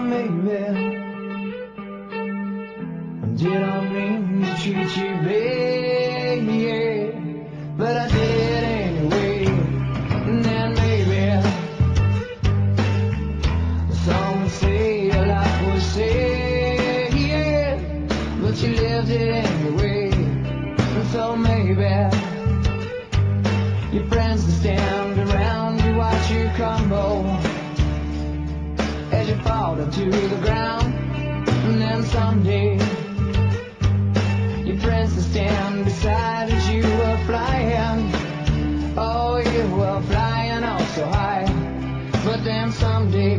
maybe I didn't mean to treat you bad, yeah, but I did anyway. And then maybe some would say your life was sad, yeah, but you lived it anyway. And so maybe your friends will stand around you, watch you crumble as you fall to the ground. And then someday your friends will stand beside as you were flying. Oh, you were flying oh so high. But then someday